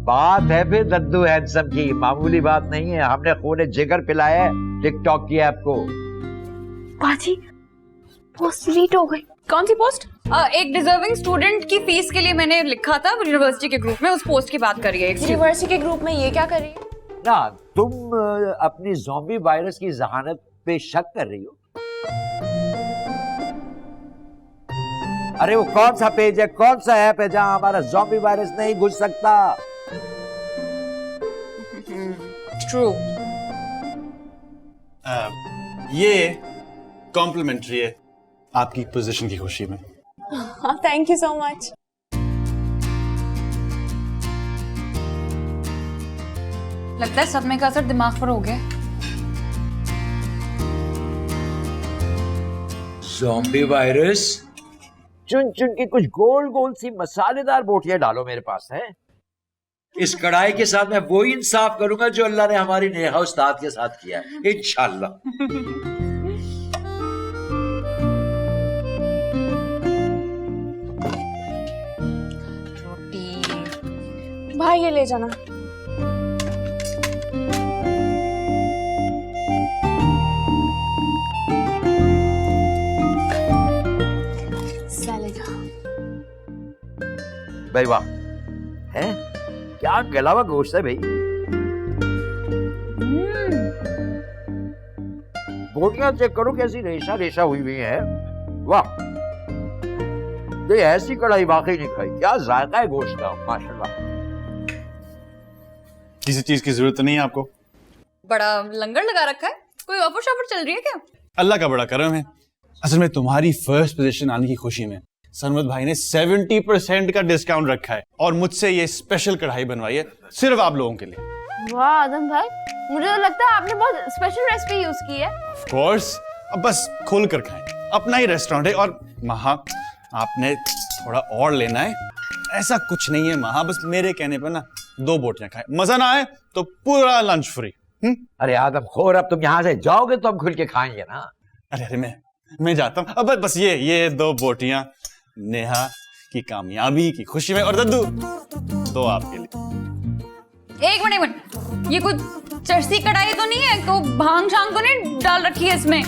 बात है फिर दद्दू हैंडसम की, मामूली बात नहीं है। हमने खून जिगर पिलाया है टिकटॉक की ऐप को। बाजी पोस्ट डिलीट हो गई। कौन सी पोस्ट? एक डिजर्विंग स्टूडेंट की फीस के लिए मैंने लिखा था यूनिवर्सिटी के ग्रुप में, उस पोस्ट की बात करिए। यूनिवर्सिटी के ग्रुप में ये क्या कर रही है? ना तुम अपनी ज़ॉम्बी वायरस की जहानत पे शक कर रही हो? अरे वो कौन सा पेज है, कौन सा ऐप है जहां हमारा ज़ॉम्बी वायरस नहीं घुस सकता? ट्रू। ये कॉम्प्लीमेंट्री है आपकी पोजीशन की खुशी में। Thank you so much. लगता है सदमे का असर दिमाग पर हो गया। Zombie virus? चुन चुन की कुछ गोल गोल सी मसालेदार बोटियां डालो मेरे पास है। इस कढ़ाई के साथ मैं वो इंसाफ करूंगा जो अल्लाह ने हमारी नेहा उस्ताद के साथ किया है, इंशाल्लाह। भाई ये ले जाना। भाई वाह, है क्या गलावा गोश्त है भाई। बोटियां चेक करो कैसी रेशा रेशा हुई हुई है। वाह, ये ऐसी कढ़ाई वाकई नहीं खाई। क्या जायका है गोश्त का, माशाल्लाह। किसी चीज की जरूरत नहीं है आपको? बड़ा लंगर लगा रखा है, कोई ऑफर शॉफर चल रही है क्या? अल्लाह का बड़ा करम है। असल में तुम्हारी फर्स्ट पोजीशन आने की खुशी में सरमद भाई ने 70% का डिस्काउंट रखा है और मुझसे ये स्पेशल कढ़ाई बनवाई है सिर्फ आप लोगों के लिए। वाह आदम भाई, मुझे तो लगता है आपने बहुत स्पेशल रेसिपी यूज की है। ऑफ कोर्स, अब बस खोल कर खाएं, अपना ही रेस्टोरेंट है। और महा, आपने थोड़ा और लेना है, ऐसा कुछ नहीं है महा, बस मेरे कहने पर ना 2 बोटियां खाएं, मजा ना आए तो पूरा लंच फ्री। अरे आदम खोर, अब तुम यहाँ से जाओगे तो हम खुल के खाएंगे ना। अरे मैं जाता हूँ। अब बस ये 2 बोटियां नेहा की कामयाबी की खुशी में, और दद्दू 2 आपके लिए। एक मिनट, ये कुछ चरसी कढ़ाई तो नहीं है? तो भांग शांग तो नहीं डाल रखी है इसमें?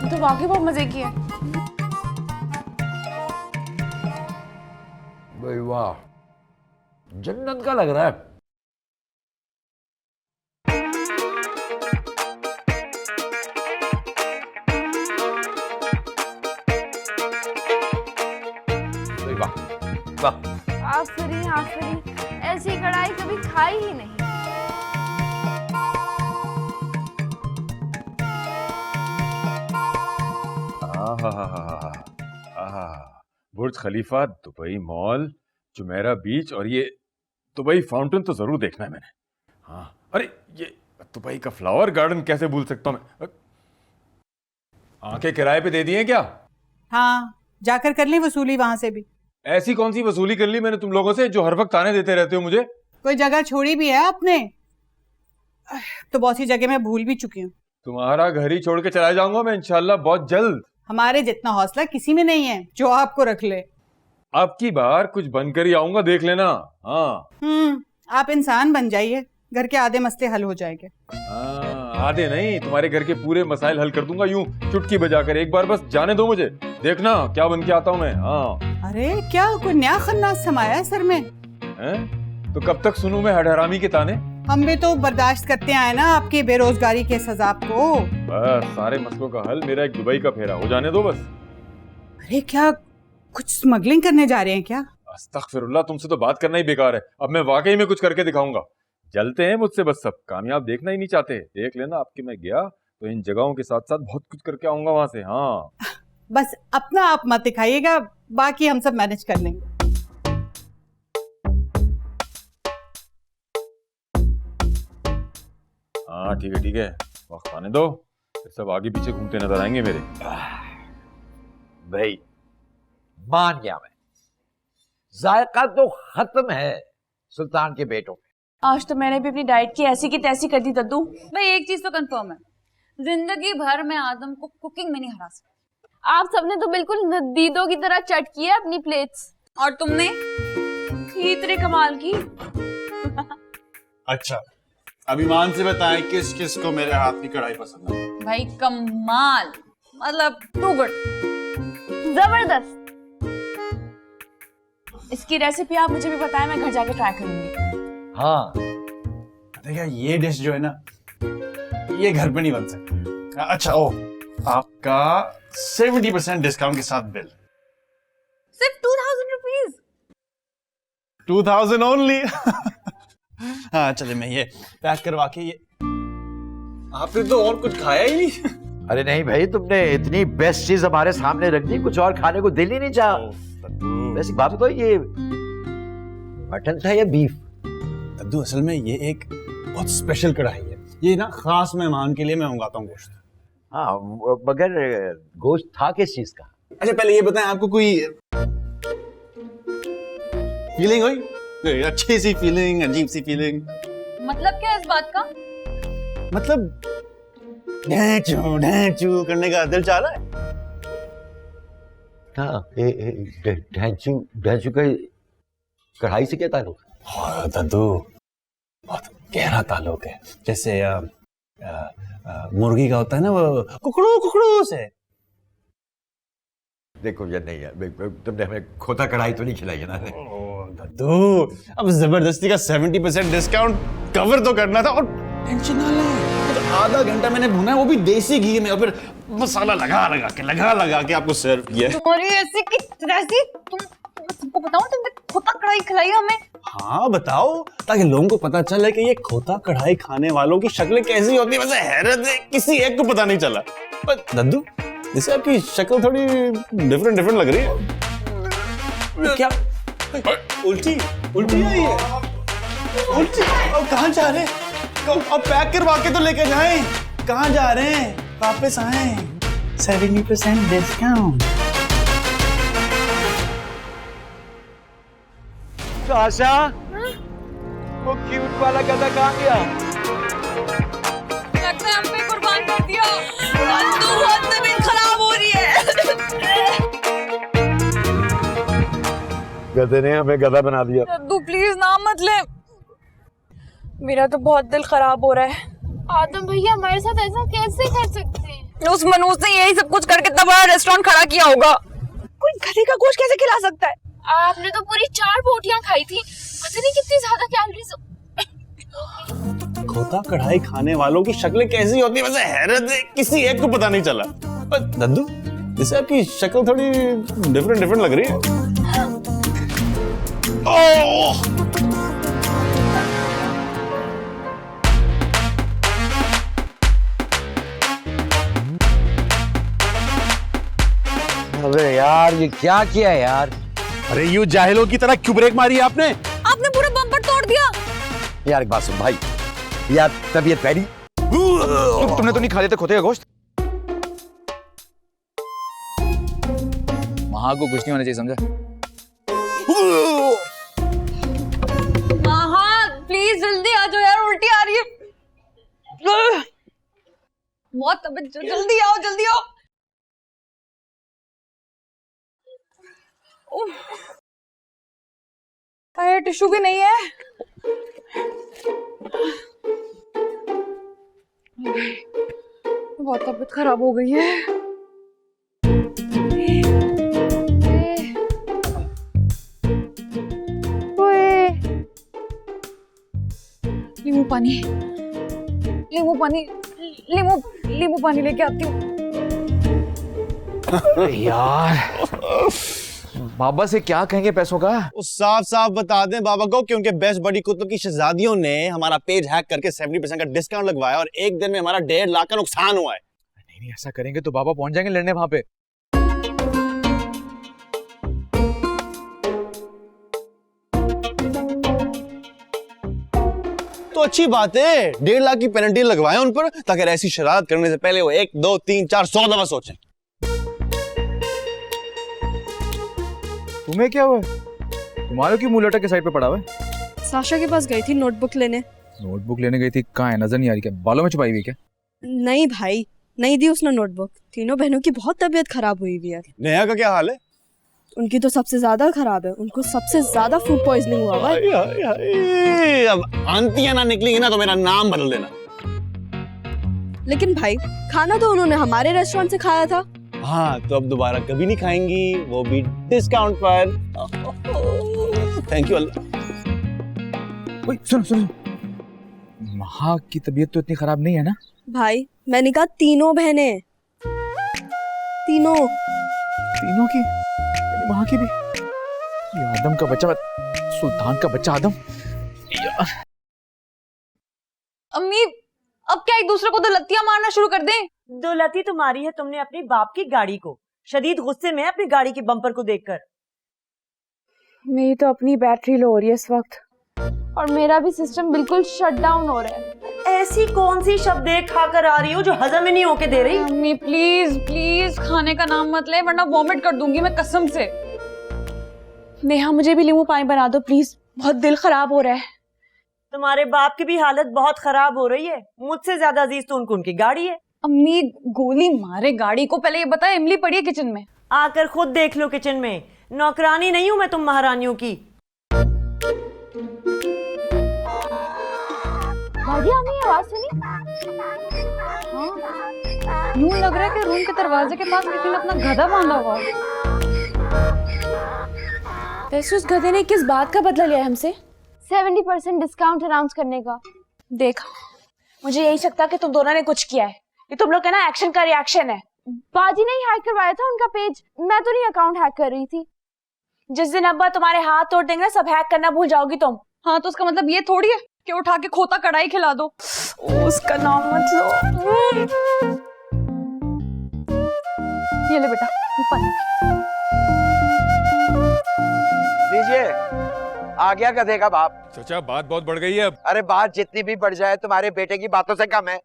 तो वाकई बहुत मजे की है। भाई वाह, जन्नत का लग रहा है। भाई वाह वाह, आफरी आफरी, ऐसी कढ़ाई कभी खाई ही नहीं। बुर्ज खलीफा, दुबई मॉल, जुमेरा बीच और ये दुबई फाउंटेन तो जरूर देखना है मैंने। हाँ, अरे ये दुबई का फ्लावर गार्डन कैसे भूल सकता हूँ मैं। आंखें किराए पे दे दी हैं क्या? हाँ, जाकर कर ली वसूली वहां से भी। ऐसी कौन सी वसूली कर ली मैंने तुम लोगों से जो हर वक्त ताने देते रहते हो मुझे? कोई जगह छोड़ी भी है आपने? तो बहुत सी जगह मैं भूल भी चुकी हूँ। तुम्हारा घर ही छोड़ के चला जाऊंगा मैं इंशाल्लाह बहुत जल्द। हमारे जितना हौसला किसी में नहीं है जो आपको रख ले। अब की बार कुछ बनकर ही आऊंगा, देख लेना। हाँ, आप इंसान बन जाइए, घर के आधे मसले हल हो जाएंगे। आधे नहीं, तुम्हारे घर के पूरे मसाइल हल कर दूंगा यूं चुटकी बजाकर। एक बार बस जाने दो मुझे, देखना क्या बन के आता हूँ मैं। हाँ। अरे क्या कोई नया खन्नास समाया है सर में? तो कब तक सुनूं मैं हडहरामी के ताने? हम भी तो बर्दाश्त करते आए ना आपकी बेरोजगारी के सजाब को। बस सारे मसलों का हल मेरा एक दुबई का फेरा हो जाने दो बस। अरे क्या कुछ स्मगलिंग करने जा रहे हैं क्या? अस्तगफिरुल्लाह, तुमसे तो बात करना ही बेकार है। अब मैं वाकई में कुछ करके दिखाऊंगा। जलते हैं मुझसे बस सब, कामयाब देखना ही नहीं चाहते। देख लेना, आपके मैं गया तो इन जगहों के साथ साथ बहुत कुछ करके आऊंगा वहां से। हाँ, बस अपना आप मत दिखाइएगा, बाकी हम सब मैनेज कर लेंगे। हाँ ठीक है ठीक है, वक्त आने दो, फिर सब आगे पीछे घूमते नजर आएंगे मेरे। भाई मान गया मैं, जायका तो खत्म है सुल्तान के बेटों में। आज तो मैंने भी अपनी डाइट की ऐसी की तैसी कर दी दद्दू। भाई एक चीज तो कंफर्म है, जिंदगी भर में आदम को कुकिंग में नहीं हरा सकती। आप सबने तो बिल्कुल नदीदों की तरह चट किया अपनी प्लेट्स। और तुमने इतने कमाल की। अच्छा, अभिमान से बताएं किस किस को मेरे हाथ की कढ़ाई पसंद है। भाई कमाल, मतलब टू गुड। जबरदस्त। इसकी रेसिपी आप मुझे भी बताएं, मैं घर जाके ट्राई करूंगी। हाँ देखिए ये डिश जो है ना, ये घर पे नहीं बन सकती। अच्छा ओ, आपका 70% डिस्काउंट के साथ बिल। सिर्फ 2000 रुपीज। 2000 ओनली। हाँ चले, मैं ये पैक करवा के ये, आपने तो और कुछ खाया ही नहीं। अरे नहीं भाई, तुमने इतनी बेस्ट चीज हमारे सामने रख दी, कुछ और खाने को दिल ही नहीं चाहा। वैसे बात बताओ, ये मटन था या बीफ? दद्दू असल में ये एक बहुत स्पेशल कढ़ाई है, ये ना खास मेहमान के लिए मैं मंगाता हूँ गोश्त। हाँ मगर गोश्त था किस चीज का? अच्छा पहले ये बताएं, आपको कोई फीलिंग हुई? कोई अच्छी सी फीलिंग, अजीब सी फीलिंग? मतलब क्या इस बात का? मतलब ढैंचू करने का दिल चाह रहा है? हाँ, ढैंचू का कढ़ाई से क्या ताल्लुक? हाँ दद्दू, बहुत गहरा ताल्लुक है। जैसे मुर्गी का होता है ना वो कुकड़ू कुकड़ू से। देखो यार, नहीं यार, तुमने हमें खोता कढ़ाई तो नहीं खिलाई है ना? ओ दद्दू, अब जबरदस्ती का 70% डिस्काउंट कवर तो करना था। और टेंशन ना लें, तो आधा घंटा मैंने भुना है, वो भी देसी घी में, और फिर मसाला लगा के आपको सर्व किया है। तुम्हारी ऐसी की तैसी, तुमको बताऊं, तुमने खोता कढ़ाई खिलाई हमें। हाँ बताओ, ताकि लोगों को पता चले कि ये खोता कढ़ाई खाने वालों की शक्लें कैसी होती है। वैसे हैरत है, किसी एक को पता नहीं चला। पर दद्दू, जैसे आपकी शक्ल थोड़ी डिफरेंट लग रही है। क्या उल्टी आई है? उल्टी? अब कहाँ जा रहे हैं? अब पैक करवा के तो लेके जाएं। कहाँ जा रहे हैं? वापस आए। 70% डिस्काउंट। तो आशा, वो क्यूट वाला गधा कहाँ गया? लगता है हम पे कुर्बान कर दिया। दद्दू बहुत तबीयत खराब हो रही है। गधे ने हमें गधा बना दिया। दद्दू प्लीज नाम मत ले, मेरा तो बहुत दिल खराब हो रहा है। आदम भैया हमारे साथ ऐसा कैसे कर सकते हैं? उस मनूस ने यही सब कुछ करके तब बड़ा रेस्टोरेंट खड़ा किया होगा। कोई गधे का गोश्त कैसे खिला सकता है? आपने तो पूरी 4 बोटियां खाई थी, पता नहीं कितनी ज्यादा कैलोरीज। खोता कढ़ाई खाने वालों की शक्लें कैसी होती है। वैसे हैरत है, किसी एक को पता नहीं चला। पर दद्दू, जैसे आपकी शक्ल थोड़ी डिफरेंट लग रही है। ओह! अबे यार, ये क्या किया है यार? अरे यूं जाहिलों की तरह क्यों ब्रेक मारी आपने? आपने पूरा बम्पर तोड़ दिया। यार एक बात सुन भाई, यार तबीयत पैरी। तुमने तो नहीं खा लेते खोते का गोश्त? वहां को कुछ नहीं होना चाहिए, समझा? हाँ प्लीज जल्दी आ जाओ यार, उल्टी आ रही है। बहुत तबीयत, जल्दी आओ जल्दी आओ। अरे टिश्यू भी नहीं है। बहुत तबीयत खराब हो गई है। नींबू पानी, नींबू पानी, नींबू पानी लेके आती हूँ। यार बाबा से क्या कहेंगे पैसों का? साफ बता दें बाबा को कि उनके बेस्ट बड़ी कुत्तों की शहजादियों ने हमारा पेज हैक करके 70% का डिस्काउंट लगवाया और एक दिन में हमारा 1.5 लाख का नुकसान हुआ है। नहीं ऐसा करेंगे तो बाबा पहुंच जाएंगे लड़ने वहां पे। तो अच्छी बात है, 1.5 लाख की पेनल्टी लगवाएं उन पर, ताकि ऐसी शरारत करने से पहले वो 1, 2, 3, 4, 100 दफा सोचें। तुम्हें क्या हुआ? तुम्हारे क्यों मुंह लटक के साइड पे पड़ा हुआ है? साशा के पास गई थी नोटबुक लेने। नोटबुक लेने गई थी, कहाँ है? नजर नहीं आ रही क्या? बालों में छुपाई हुई क्या? नहीं भाई, नहीं दी उसने नोटबुक। तीनों बहनों की बहुत तबीयत खराब हुई हुई है। नेहा का क्या हाल है? उनकी तो सबसे ज्यादा खराब है, उनको सबसे ज्यादा फूड पॉइजनिंग हुआ है। हाय, हाय, हाय। अब आंटियां ना निकलेंगी ना तो मेरा नाम बदल देना। लेकिन भाई खाना तो उन्होंने हमारे रेस्टोरेंट से खाया था। हाँ, तो अब दोबारा कभी नहीं खाएंगी, वो भी डिस्काउंट पर। थैंक यू अल्लाह। ओए सुनो सुनो, महा की तबीयत तो इतनी खराब नहीं है ना? भाई मैंने कहा तीनों बहनें, तीनों तीनों की, यानी महा की भी? ये आदम का बच्चा, सुल्तान का बच्चा आदम। यार अम्मी अब क्या एक दूसरे को तो लत्तियां मारना शुरू कर दें? दो लती तुम्हारी है, तुमने अपनी बाप की गाड़ी को शदीद गुस्से में अपनी गाड़ी के बम्पर को देखकर। मेरी तो अपनी बैटरी लो हो रही है इस वक्त, और मेरा भी सिस्टम बिल्कुल शट डाउन हो रहा है। ऐसी कौन सी शब्द खाकर आ रही हो जो हजम ही नहीं होके दे रही? अम्मी प्लीज प्लीज खाने का नाम मत ले, वरना वॉमिट कर दूंगी मैं कसम से। नेहा मुझे भी नींबू पानी बना दो प्लीज, बहुत दिल खराब हो रहा है। तुम्हारे बाप की भी हालत बहुत खराब हो रही है, मुझसे ज्यादा अजीज तो उनकी गाड़ी है। अम्मी गोली मारे गाड़ी को, पहले ये बता इमली पड़ी है किचन में? आकर खुद देख लो किचन में, नौकरानी नहीं हूं मैं तुम महारानियों की। भाभी आपने ये आवाज सुनी? हाँ, यूं लग रहा है कि रूम के दरवाजे के पास किसी ने अपना गधा बांधा हुआ है। वैसे उस गधे ने किस बात का बदला लिया है हमसे? 70% डिस्काउंट अनाउंस करने का। देख, मुझे यही लगता कि तुम दोनों ने कुछ किया है। ये तुम लोग का ना एक्शन का रिएक्शन है। बाजी ने ही हैक करवाया था उनका पेज, मैं तो नहीं अकाउंट हैक कर रही थी। जिस दिन अब्बा तुम्हारे हाथ तोड़ देंगे ना, सब हैक करना भूल जाओगी तुम। हाँ तो उसका मतलब ये थोड़ी है कि उठा के खोता कढ़ाई खिला दो। उसका नाम मत लो। ये ले बेटा, ये पानी। लीजिए, आ गया गधे का बाप। चाचा बात बहुत बढ़ गई है अब। अरे बात जितनी भी बढ़ जाए तुम्हारे बेटे की बातों से कम है।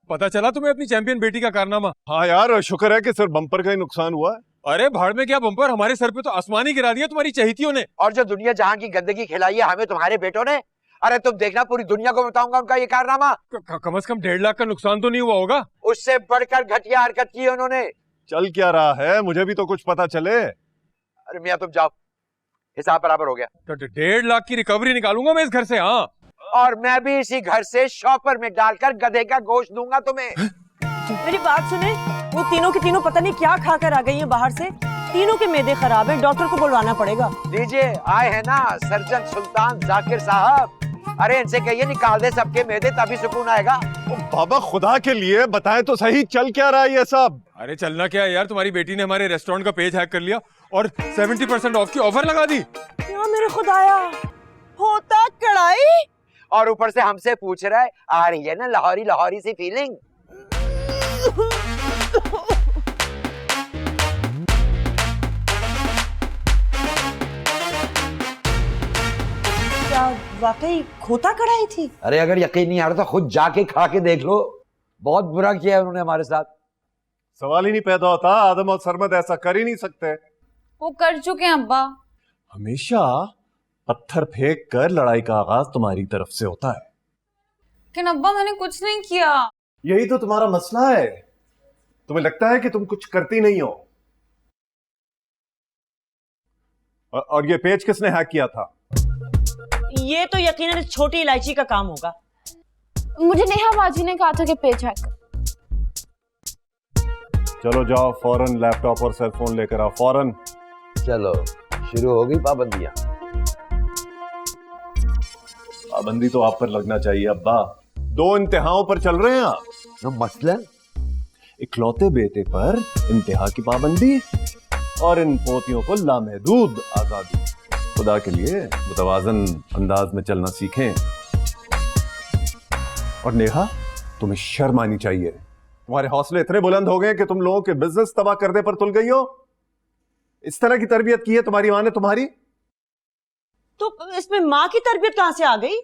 पता चला तुम्हें अपनी चैंपियन बेटी का कारनामा? हाँ यार, शुक्र है कि सिर्फ बम्पर का ही नुकसान हुआ है। अरे भाड़ में क्या बम्पर, हमारे सर पे तो आसमानी गिरा दिया तुम्हारी चहेतियों ने। और जो दुनिया जहां की गंदगी खिलाई है हमें तुम्हारे बेटों ने। अरे तुम देखना, पूरी दुनिया को बताऊंगा उनका ये कारनामा। कम से कम 1.5 लाख का नुकसान तो नहीं हुआ होगा? उससे बढ़कर घटिया हरकत की है उन्होंने। चल क्या रहा है, मुझे भी तो कुछ पता चले। अरे मियां तुम जाओ, हिसाब बराबर हो गया। तो 1.5 लाख की रिकवरी निकालूंगा मैं इस घर से। हाँ, और मैं भी इसी घर से शॉपर में डालकर गधे का गोश्त दूंगा तुम्हें। मेरी बात सुने, वो तीनों की तीनों पता नहीं क्या खा कर आ गई हैं बाहर से। तीनों के मैदे खराब है, डॉक्टर को बुलवाना पड़ेगा। लीजिए, आए हैं ना सर्जन सुल्तान जाकिर साहब। अरे इनसे कहिए निकाल दे सबके मैदे, तभी सुकून आएगा। बाबा खुदा के लिए बताएं तो सही, चल क्या रहा है ये सब? अरे चलना क्या है यार, तुम्हारी बेटी ने हमारे रेस्टोरेंट का पेज हैक कर लिया और 70% ऑफ की ऑफर लगा दी। क्या मेरे खुदाया, होता कढ़ाई। और ऊपर से हमसे पूछ रहा है, आ रही है ना लाहौरी लाहौरी सी फीलिंग। क्या वाकई खोता कढ़ाई थी? अरे अगर यकीन नहीं आ रहा तो खुद जाके खा के देख लो, बहुत बुरा किया है उन्होंने हमारे साथ। सवाल ही नहीं पैदा होता, आदम और सरमद ऐसा कर ही नहीं सकते। वो कर चुके हैं अब्बा। हमेशा पत्थर फेंक कर लड़ाई का आगाज तुम्हारी तरफ से होता है। लेकिन अब्बा मैंने कुछ नहीं किया। यही तो तुम्हारा मसला है, तुम्हें लगता है कि तुम कुछ करती नहीं हो। और ये पेज किसने हैक किया था? ये तो यकीनन छोटी इलायची का काम होगा। मुझे नेहा बाजी ने कहा था कि पेज हैक। चलो जाओ, फौरन लैपटॉप और सेल फोन लेकर आओ, फौरन। चलो शुरू हो गई पाबंदियां। पाबंदी तो आप पर लगना चाहिए अब्बा, 2 इंतहाओं पर चल रहे हैं आप। न मसलन इकलौते बेटे पर इंतहा की पाबंदी और इन पोतियों को लामहदूद आजादी। खुदा के लिए मुतवाजन अंदाज में चलना सीखें। और नेहा, तुम्हें शर्म आनी चाहिए। तुम्हारे हौसले इतने बुलंद हो गए कि तुम लोगों के बिजनेस तबाह करने पर तुल गई हो। इस तरह की तरबियत की है तुम्हारी माँ ने तुम्हारी। तो इसमें माँ की तरबियत कहां से आ गई?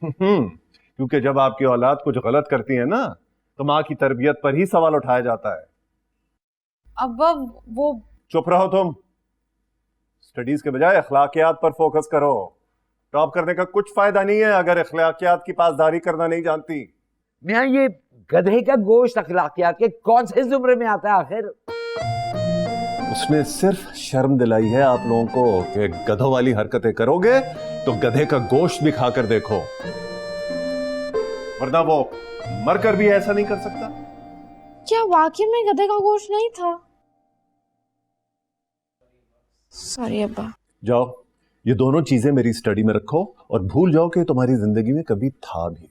क्योंकि जब आपकी औलाद कुछ गलत करती है ना, तो माँ की तरबियत पर ही सवाल उठाया जाता है। अब्बा वो चुप रहो तुम, स्टडीज के बजाय अखलाकियात पर फोकस करो। टॉप करने का कुछ फायदा नहीं है अगर अखलाकियात की पासदारी करना नहीं जानती। मियाँ ये गधे का गोश्त अखलाकियात के कौन से जुमरे में आता है आखिर? उसने सिर्फ शर्म दिलाई है आप लोगों को कि गधों वाली हरकतें करोगे तो गधे का गोश्त भी खाकर देखो, वरना वो मरकर भी ऐसा नहीं कर सकता। क्या वाकई में गधे का गोश्त नहीं था? सॉरी अब्बा। जाओ ये दोनों चीजें मेरी स्टडी में रखो और भूल जाओ कि तुम्हारी जिंदगी में कभी था भी।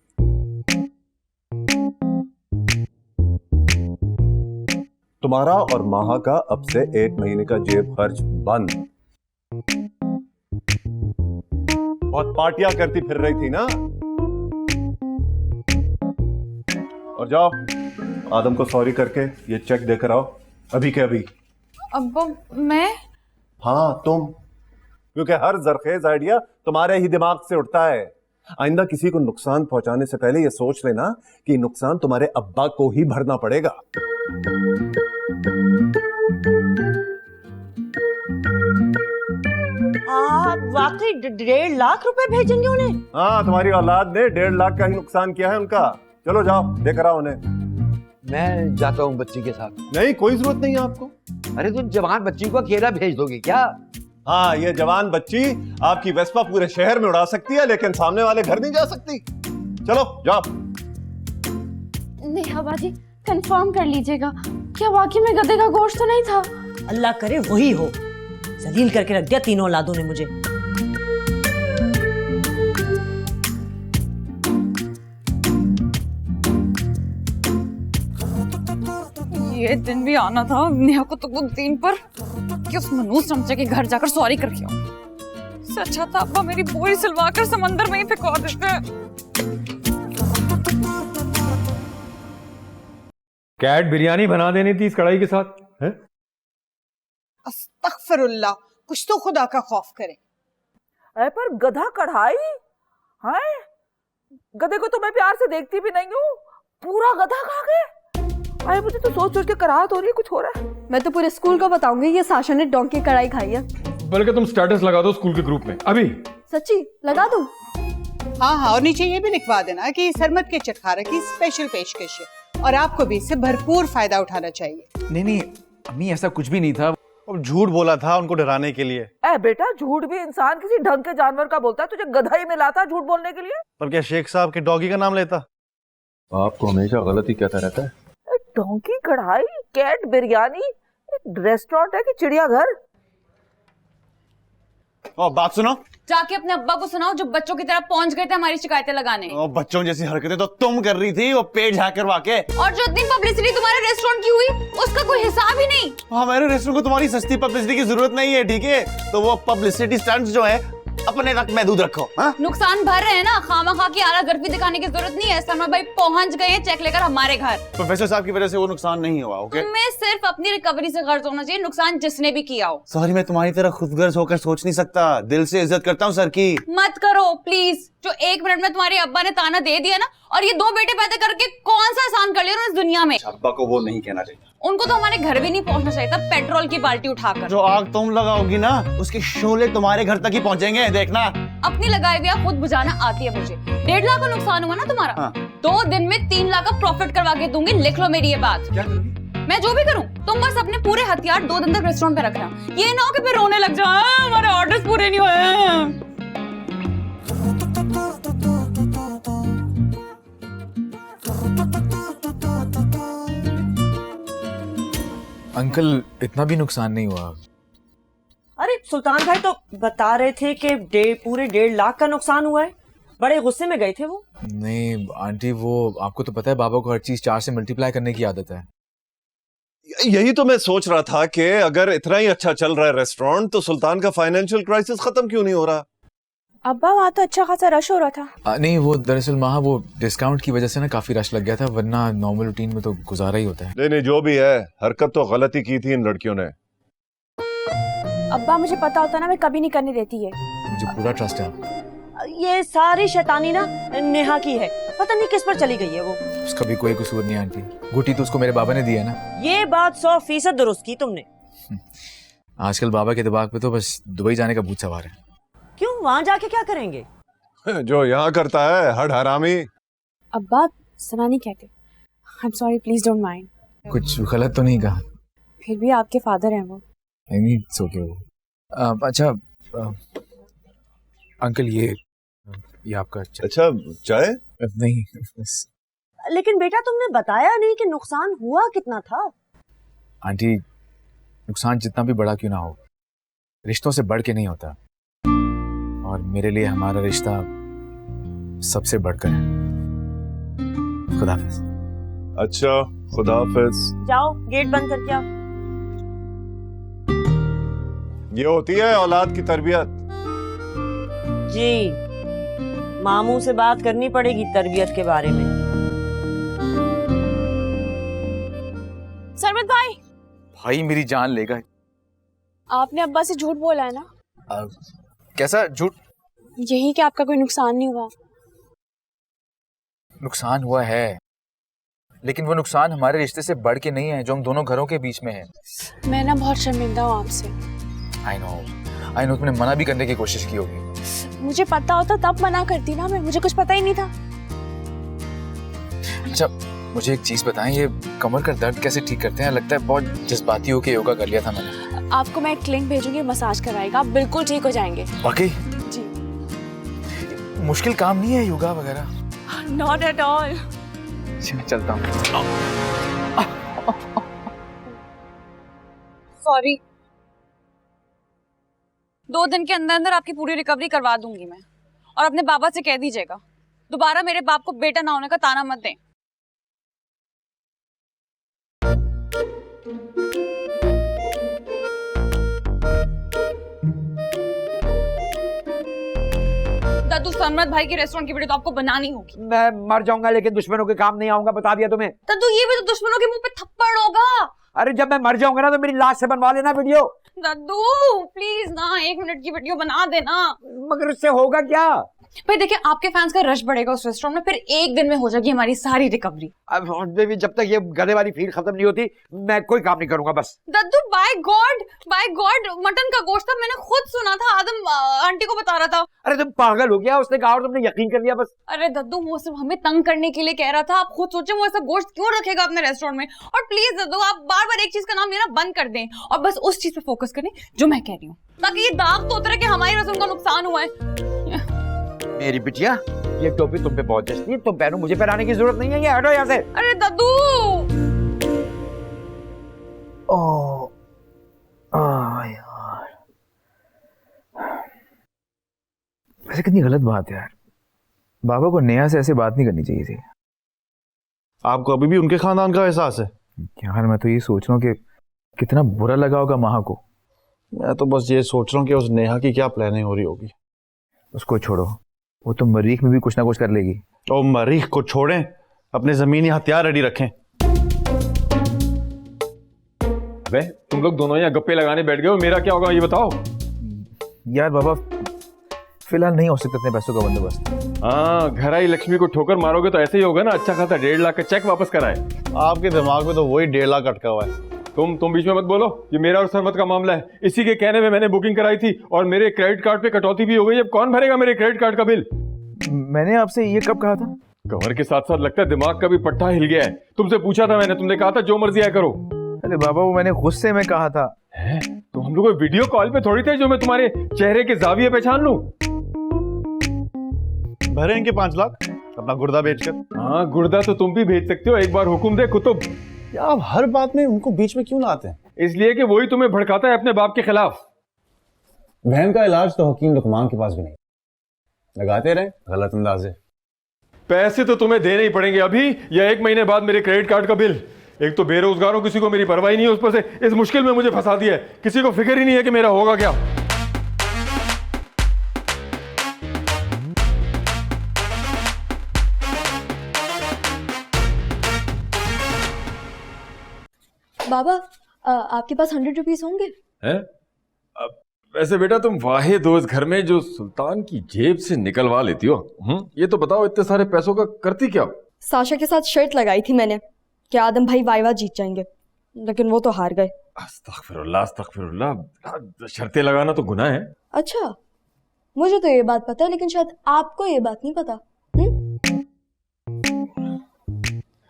तुम्हारा और माहा का अब से 1 महीने का जेब खर्च बंद। बहुत पार्टियां करती फिर रही थी ना। और जाओ आदम को सॉरी करके ये चेक देकर आओ अभी के अभी। अब्बा मैं? हाँ तुम, क्योंकि हर जरखेज आइडिया तुम्हारे ही दिमाग से उठता है। आइंदा किसी को नुकसान पहुंचाने से पहले ये सोच लेना कि नुकसान तुम्हारे अब्बा को ही भरना पड़ेगा। वाकई 1.5 लाख रुपए भेजेंगे उन्हें? हाँ तुम्हारी औलाद ने 1.5 लाख का ही नुकसान किया है उनका। चलो जाओ देकर आओ उन्हें। मैं जाता हूँ बच्ची के साथ। नहीं कोई जरूरत नहीं है आपको। अरे तुम जवान बच्ची को अकेला भेज दोगे क्या? हाँ ये जवान बच्ची आपकी वेस्पा पूरे शहर में उड़ा सकती है लेकिन सामने वाले घर नहीं जा सकती। चलो जाओ। नेहा बाजी कंफर्म कर लीजिएगा, क्या वाकई में गधे का गोश्त तो नहीं था? अल्लाह करे वही हो। जलील करके रख दिया तीनों औलादों ने मुझे। ये दिन भी आना था नेहा को तो दिन पर कि उस मनूस चमचे के घर जाकर सॉरी करके आओ। इससे अच्छा था अब्बा मेरी बोरी सिलवा कर समंदर में ही फेंकवा देते। कैट बिरयानी बना देनी थी इस कढ़ाई के साथ है? अस्तगफिरुल्लाह, कुछ तो खुदा का खौफ करे। अरे पर गधा कढ़ाई है? गधे को तो मैं प्यार से देखती भी नहीं हूँ, पूरा गधा खा गए। अरे मुझे तो सोच सोच के कराहत हो रही है, कुछ हो रहा है। मैं तो पूरे स्कूल को बताऊंगी ये साशा ने डोंकी कढ़ाई खाई है। बल्कि तुम स्टेटस लगा दो स्कूल के ग्रुप में अभी। सच्ची लगा दूं? हाँ और नीचे ये भी लिखवा देना कि सरमत के चटखारे की स्पेशल पेशकश है और आपको भी इससे भरपूर फायदा उठाना चाहिए। नहीं अम्मी ऐसा कुछ भी नहीं था। अब झूठ बोला था उनको डराने के लिए। ए बेटा झूठ भी इंसान किसी ढंग के जानवर का बोलता है, तुझे गधा ही मिलाता झूठ बोलने के लिए। पर क्या शेख साहब के डॉगी का नाम लेता? आपको हमेशा गलत ही कहता रहता है। डोंकी कढ़ाई, कैट बिरयानी, रेस्टोरेंट है कि चिड़ियाघर? और बात सुनो, जाके अपने अब्बा को सुनाओ जो बच्चों की तरह पहुंच गए थे हमारी शिकायतें लगाने। और बच्चों जैसी हरकतें तो तुम कर रही थी, वो पेट झाँक करवा के। और जो इतनी पब्लिसिटी तुम्हारे रेस्टोरेंट की हुई उसका कोई हिसाब ही नहीं। हमारे रेस्टोरेंट को तुम्हारी सस्ती पब्लिसिटी की जरूरत नहीं है, ठीक है? तो वो पब्लिसिटी स्टंट्स जो है अपने तक महदूद रखो। हाँ? नुकसान भर रहे हैं ना, खामा की आला गर्फी दिखाने की जरूरत नहीं है। सलमान भाई पहुंच गए हैं चेक लेकर हमारे घर। प्रोफेसर साहब की वजह से वो नुकसान नहीं हुआ, ओके? मैं सिर्फ अपनी रिकवरी से गर्ज होना चाहिए, नुकसान जिसने भी किया हो। सॉरी, मैं तुम्हारी तरह खुदगर्ज होकर सोच नहीं सकता। दिल से इज्जत करता हूँ सर की। मत करो प्लीज। जो 1 मिनट में तुम्हारे अब्बा ने ताना दे दिया ना, और ये 2 बेटे पैदा करके कौन सा एहसान कर लिया इस दुनिया में। अब्बा को वो नहीं कहना चाहिए। उनको तो हमारे घर भी नहीं पहुंचना चाहिए था, पेट्रोल की बाल्टी उठाकर। जो आग तुम लगाओगी ना, उसके शोले तुम्हारे घर तक ही पहुंचेंगे, देखना। अपनी लगाई हुई आग खुद बुझाना आती है मुझे। 1.5 लाख का नुकसान हुआ ना तुम्हारा। हाँ। 2 दिन में 3 लाख का प्रॉफिट करवा के दूंगी, लिख लो मेरी ये बात। क्या करोगी? मैं जो भी करूं, तुम बस अपने पूरे हथियार 2 दिन तक रेस्टोरेंट पे रखना। ये ना हो कि फिर रोने लग जाओ, हमारे ऑर्डर्स पूरे नहीं हुए। अंकल इतना भी नुकसान नहीं हुआ। अरे सुल्तान भाई तो बता रहे थे कि पूरे 1.5 लाख का नुकसान हुआ है। बड़े गुस्से में गए थे वो। नहीं आंटी, वो आपको तो पता है बाबा को हर चीज 4 से मल्टीप्लाई करने की आदत है। यही तो मैं सोच रहा था कि अगर इतना ही अच्छा चल रहा है रेस्टोरेंट तो सुल्तान का फाइनेंशियल क्राइसिस खत्म क्यों नहीं हो रहा? अब्बा वहाँ तो अच्छा खासा रश हो रहा था। नहीं वो दरअसल वहाँ वो डिस्काउंट की वजह से ना काफी रश लग गया था, वरना नॉर्मल रूटीन में तो गुजारा ही होता है। नहीं जो भी है, हरकत तो गलती की थी इन लड़कियों ने। अब्बा मुझे पता होता ना मैं कभी नहीं करने देती है। मुझे पूरा ट्रस्ट है आप। ये सारी शैतानी ना नेहा की है, पता नहीं किस पर चली गई है वो। उसका भी कोई कसूर नहीं आंटी, गुटी तो उसको मेरे बाबा ने दिया है ना। ये बात 100% दुरुस्त की तुमने। आजकल बाबा के दिमाग पे तो बस दुबई जाने का भूत सवार है। क्यों, वहां जाके क्या करेंगे? जो यहाँ करता है हड हरामी। अब्बा सना नहीं कहते। I am sorry, please don't mind. कुछ गलत तो नहीं कहा? फिर भी आपके फादर हैं वो। नहीं सो के वो। अच्छा अंकल ये आपका अच्छा चाय? नहीं बस। लेकिन बेटा तुमने बताया नहीं कि नुकसान हुआ कितना था। आंटी नुकसान जितना भी बड़ा क्यों ना हो, रिश्तों से बढ़ के नहीं होता, और मेरे लिए हमारा रिश्ता सबसे बढ़कर है। खुदा हाफिज। अच्छा खुदा हाफिज। जाओ गेट बंद करके आओ। ये होती है औलाद की तरबियत। जी, मामू से बात करनी पड़ेगी तरबियत के बारे में। सरमत भाई, भाई मेरी जान लेगा। आपने अब्बा से झूठ बोला है ना? कैसा झूठ? यही कि आपका कोई नुकसान नहीं हुआ। नुकसान हुआ है, लेकिन वो नुकसान हमारे रिश्ते से बढ़ के नहीं है जो हम दोनों घरों के बीच में है। मैं ना बहुत शर्मिंदा हूँ आपसे। आई नो तुमने मना भी करने की कोशिश की होगी। मुझे पता होता तब मना करती ना मैं, मुझे कुछ पता ही नहीं था। अच्छा मुझे एक चीज बताएं, ये कमर का दर्द कैसे ठीक करते हैं? लगता है बहुत जज्बाती होके योगा कर लिया था मैंने। आपको मैं एक लिंक भेजूंगी, मसाज कराएगा, आप बिल्कुल ठीक हो जाएंगे। वाकई? जी। मुश्किल काम नहीं है योगा वगैरह? Not at all. चलता हूँ। सॉरी। 2 दिन के अंदर अंदर आपकी पूरी रिकवरी करवा दूंगी मैं। और अपने बाबा से कह दीजिएगा दोबारा मेरे बाप को बेटा ना होने का ताना मत दें। दादू सरमत भाई के रेस्टोरेंट की वीडियो तो आपको बनानी होगी। मैं मर जाऊंगा लेकिन दुश्मनों के काम नहीं आऊंगा, बता दिया तुम्हें। दादू ये भी तो दुश्मनों के मुंह पे थप्पड़ होगा। अरे जब मैं मर जाऊंगा ना तो मेरी लाश से बनवा लेना वीडियो। दादू प्लीज ना 1 मिनट की वीडियो बना देना। मगर उससे होगा क्या? भाई देखिए आपके फैंस का रश बढ़ेगा उस रेस्टोरेंट में, फिर 1 दिन में हो जाएगी हमारी सारी रिकवरी। अब भी जब तक ये गधे वाली फील खत्म नहीं होती मैं कोई काम नहीं करूंगा बस। दादू बाय गॉड मटन का गोश्त था, मैंने खुद सुना था, आदम आंटी को बता रहा था। अरे तुम पागल हो गया, उसने कहा और तुमने यकीन कर लिया बस। अरे दादू वो सिर्फ हमें तंग करने के लिए कह रहा था, आप खुद सोचे वो ऐसा गोश्त क्यों रखेगा अपने रेस्टोरेंट में। और प्लीज दादू आप बार बार एक चीज का नाम लेना बंद कर दें और बस उस चीज पे फोकस करें जो मैं कह रही हूँ, ताकि ये दाग तो उतरे कि हमारी रस्म का नुकसान हुआ है। मेरी बिटिया ये टोपी तुम पे बहुत जचती है, तुम पहनो, मुझे पहनाने की जरूरत नहीं है, ये हटो यहाँ से। अरे दादू यार वैसे कितनी गलत बात है यार, बाबा को नेहा से ऐसे बात नहीं करनी चाहिए थी। आपको अभी भी उनके खानदान का एहसास है? यार मैं तो ये सोच रहा हूँ कि कितना बुरा लगा होगा माँ को। मैं तो बस ये सोच रहा हूँ कि उस नेहा की क्या प्लानिंग हो रही होगी। उसको छोड़ो, वो तो मरीख में भी कुछ ना कुछ कर लेगी। तो मरीख को छोड़ें, अपने जमीनी हथियार रेडी रखें। अबे तुम लोग दोनों यहाँ गप्पे लगाने बैठ गए हो, मेरा क्या होगा ये बताओ। यार बाबा फिलहाल नहीं हो सकता इतने पैसों का बंदोबस्त। हाँ घर आई लक्ष्मी को ठोकर मारोगे तो ऐसे ही होगा ना, अच्छा खासा 1.5 लाख का चेक वापस कराए। आपके दिमाग में तो वही 1.5 लाख अटका हुआ है। तुम बीच में मत बोलो, ये मेरा और सरमत का मामला है। इसी के कहने में मैंने बुकिंग कराई थी और मेरे क्रेडिट कार्ड पे कटौती भी हो गई। अब कौन भरेगा मेरे क्रेडिट कार्ड का बिल? मैंने आपसे ये कब कहा था? कवर के साथ साथ लगता है दिमाग का भी पट्टा हिल गया है। तुमसे पूछा था मैंने, तुमने कहा था जो मर्जी आया करो। अरे बाबा वो मैंने गुस्से में कहा था। है? तो हम लोग वीडियो कॉल पे थोड़ी थे जो मैं तुम्हारे चेहरे के जाविये पहचान लूं। भरे इनके 5 लाख अपना गुर्दा बेचकर। हाँ गुर्दा तो तुम भी भेज सकते हो, एक बार हुक्म दे कुतुब। क्या आप हर बात में उनको बीच में क्यों लाते हैं? इसलिए कि वही तुम्हें भड़काता है अपने बाप के खिलाफ। बहन का इलाज तो हकीम लुकमान के पास भी नहीं, लगाते रहे गलत अंदाजे। पैसे तो तुम्हें देने ही पड़ेंगे अभी या 1 महीने बाद मेरे क्रेडिट कार्ड का बिल। एक तो बेरोजगारों किसी को मेरी परवाह नहीं है, उस पर से इस मुश्किल में मुझे फंसा दिया है। किसी को फिक्र ही नहीं है कि मेरा होगा क्या। बाबा आपके पास 100 रुपीज होंगे? हैं? वैसे बेटा तुम वाहिद हो इस घर में जो सुल्तान की जेब से निकलवा लेती हो। ये तो बताओ इतने सारे पैसों का करती क्या? साशा के साथ शर्त लगाई थी मैंने कि आदम भाई वाइवा जीत जाएंगे, लेकिन वो तो हार गए। अस्तगफिरुल्लाह अस्तगफिरुल्लाह, शर्तें लगाना तो गुनाह है। अच्छा, मुझे तो ये बात पता है, लेकिन शायद आपको ये बात नहीं पता।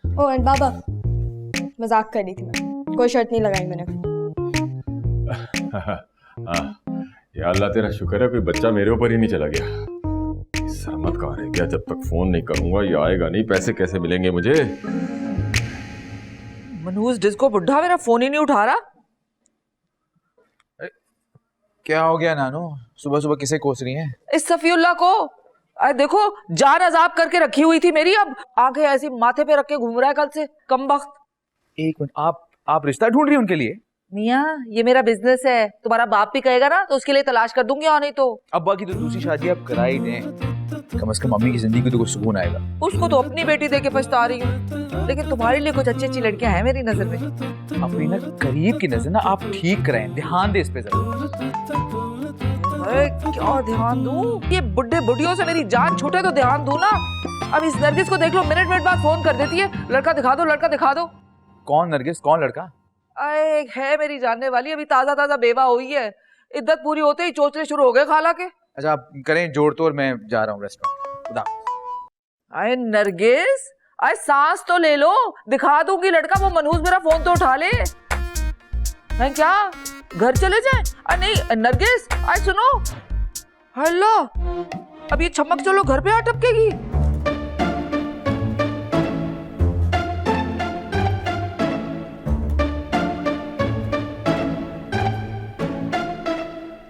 ओ एंड बाबा, मजाक कर रही थी मैं, कोई शर्त नहीं लगाई मैंने। या अल्लाह तेरा शुक्र है कोई बच्चा मेरे ऊपर ही नहीं चला गया। सरमत कहाँ रह गया? जब तक फोन नहीं करूंगा ये आएगा नहीं, पैसे कैसे मिलेंगे मुझे? मनहूस डिस्को बुढ़ा मेरा फोन ही नहीं उठा रहा। क्या हो गया नानू? सुबह सुबह किसे कोस रही हैं? इस सफीउल्लाह को अरे देखो, जान अजाब करके रखी हुई थी मेरी, अब आंखें ऐसी माथे पे रख के घूम रहा है कल से, कमबख्त। एक मिनट, आप रिश्ता ढूंढ रही हैं उनके लिए? मियाँ, ये मेरा बिजनेस है, तुम्हारा बाप भी कहेगा ना तो उसके लिए तलाश कर दूंगी, और नहीं तो। अब्बा की तो दूसरी शादी आप करा ही दें, कम से कम मम्मी की जिंदगी को तो कुछ सुकून आएगा। उसको तो अपनी बेटी देके पछता रही हूँ, लेकिन तुम्हारे लिए कुछ अच्छी अच्छी लड़कियां हैं मेरी नजर में। अपनी ना करीब की नजर ना आप ठीक कराएं, ध्यान दे इस पे जरूर। क्या ध्यान दूं? ये बुढ़े बुढ़ियों से मेरी जान छूटे तो ध्यान दूं ना। अब इस नरगिस को देख लो, मिनट बाद फोन कर देती है, लड़का दिखा दो, लड़का दिखा दो। कौन नरगिस, कौन लड़का? एक है मेरी जानने वाली, अभी ताजा ताजा बेवा हुई है, इद्दत पूरी होते ही चोचले शुरू हो गए खाला के। अच्छा आप करें जोड़ तोड़, मैं जा रहा हूँ रेस्टोरेंट। खुदा। आए नरगिस, आए सांस तो ले लो, दिखा दूंगी लड़का। वो मनहूस मेरा फोन तो उठा ले। मैं क्या घर चले जाए? नहीं नरगिस, आए सुनो, हेलो, अब ये छमक चलो घर पे आ टपकेगी।